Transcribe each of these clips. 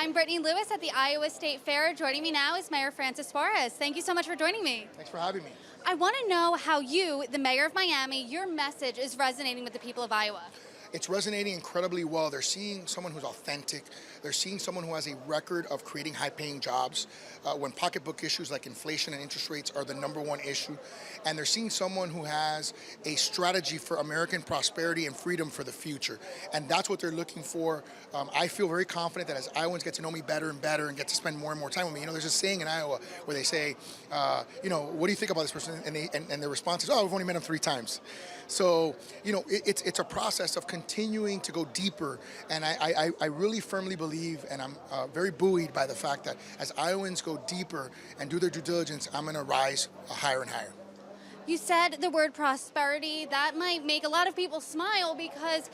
I'm Brittany Lewis at the Iowa State Fair. Joining me now is Mayor Francis Suarez. Thank you so much for joining me. Thanks for having me. I want to know how you, the mayor of Miami, your message is resonating with the people of Iowa. It's resonating incredibly well. They're seeing someone who's authentic. They're seeing someone who has a record of creating high-paying jobs when pocketbook issues like inflation and interest rates are the #1 issue. And they're seeing someone who has a strategy for American prosperity and freedom for the future. And that's what they're looking for. I feel very confident that as Iowans get to know me better and better and get to spend more and more time with me, there's a saying in Iowa where they say, what do you think about this person? And their response is, oh, we've only met him 3 times. So, it's a process of continuing to go deeper. And I really firmly believe, and I'm very buoyed by the fact that as Iowans go deeper and do their due diligence, I'm going to rise higher and higher. You said the word prosperity. That might make a lot of people smile because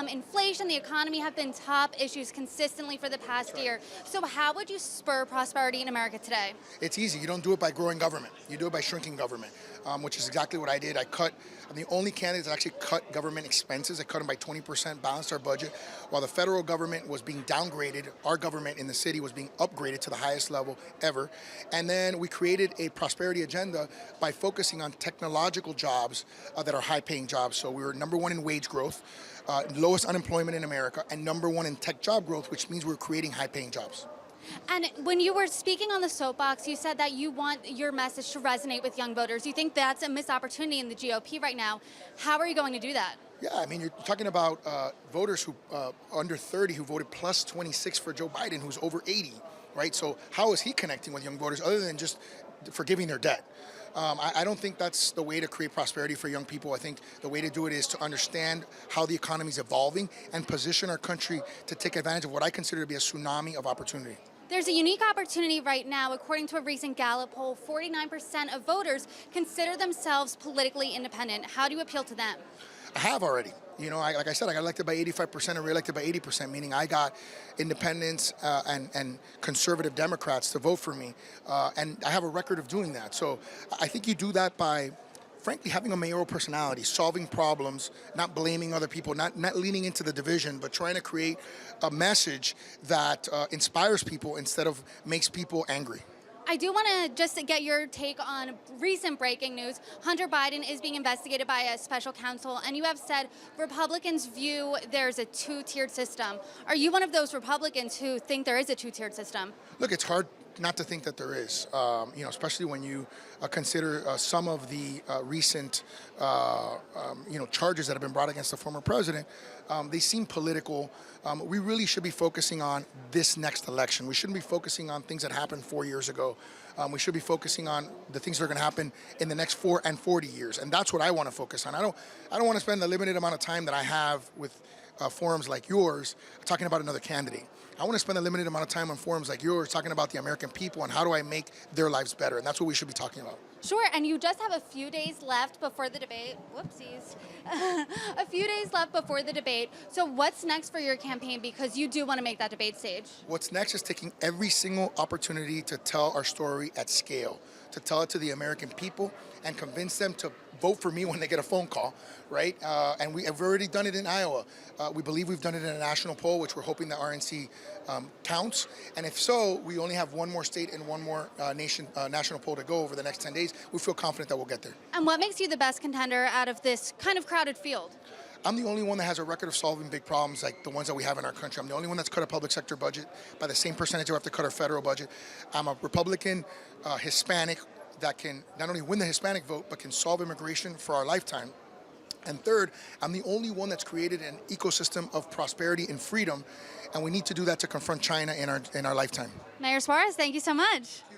inflation, the economy have been top issues consistently for the past year. So how would you spur prosperity in America today? It's easy. You don't do it by growing government. You do it by shrinking government, which is exactly what I did. I'm the only candidate that actually cut government expenses. I cut them by 20%, balanced our budget. While the federal government was being downgraded, our government in the city was being upgraded to the highest level ever. And then we created a prosperity agenda by focusing on technological jobs that are high-paying jobs. So we were #1 in wage growth, lowest unemployment in America, and #1 in tech job growth, which means we're creating high-paying jobs. And when you were speaking on the soapbox, you said that you want your message to resonate with young voters. You think that's a missed opportunity in the GOP right now. How are you going to do that? Yeah, I mean, you're talking about voters who under 30 who voted plus 26 for Joe Biden, who's over 80, right? So how is he connecting with young voters other than just forgiving their debt? I don't think that's the way to create prosperity for young people. I think the way to do it is to understand how the economy is evolving and position our country to take advantage of what I consider to be a tsunami of opportunity. There's a unique opportunity right now. According to a recent Gallup poll, 49% of voters consider themselves politically independent. How do you appeal to them? I have already. Like I said, I got elected by 85% and reelected by 80%, meaning I got independents and conservative Democrats to vote for me. And I have a record of doing that. So I think you do that by, frankly, having a mayoral personality, solving problems, not blaming other people, not leaning into the division, but trying to create a message that inspires people instead of makes people angry. I do want to just get your take on recent breaking news. Hunter Biden is being investigated by a special counsel, and you have said Republicans view there's a 2-tiered system. Are you one of those Republicans who think there is a 2-tiered system? Look, it's hard not to think that there is, especially when you consider some of the recent, charges that have been brought against the former president. They seem political. We really should be focusing on this next election. We shouldn't be focusing on things that happened 4 years ago. We should be focusing on the things that are going to happen in the next 4 and 40 years, and that's what I want to focus on. I don't want to spend the limited amount of time that I have with forums like yours talking about another candidate. I want to spend a limited amount of time on forums like yours talking about the American people and how do I make their lives better, and that's what we should be talking about. Sure, and you just have a few days left before the debate. Whoopsies. A few days left before the debate. So what's next for your campaign, because you do want to make that debate stage? What's next is taking every single opportunity to tell our story at scale, to tell it to the American people and convince them to vote for me when they get a phone call, right? And we have already done it in Iowa. We believe we've done it in a national poll, which we're hoping the RNC counts. And if so, we only have one more state and one more national poll to go over the next 10 days. We feel confident that we'll get there. And what makes you the best contender out of this kind of crowded field? I'm the only one that has a record of solving big problems like the ones that we have in our country. I'm the only one that's cut a public sector budget by the same percentage we have to cut our federal budget. I'm a Republican, Hispanic, that can not only win the Hispanic vote, but can solve immigration for our lifetime. And third, I'm the only one that's created an ecosystem of prosperity and freedom, and we need to do that to confront China in our lifetime. Mayor Suarez, thank you so much.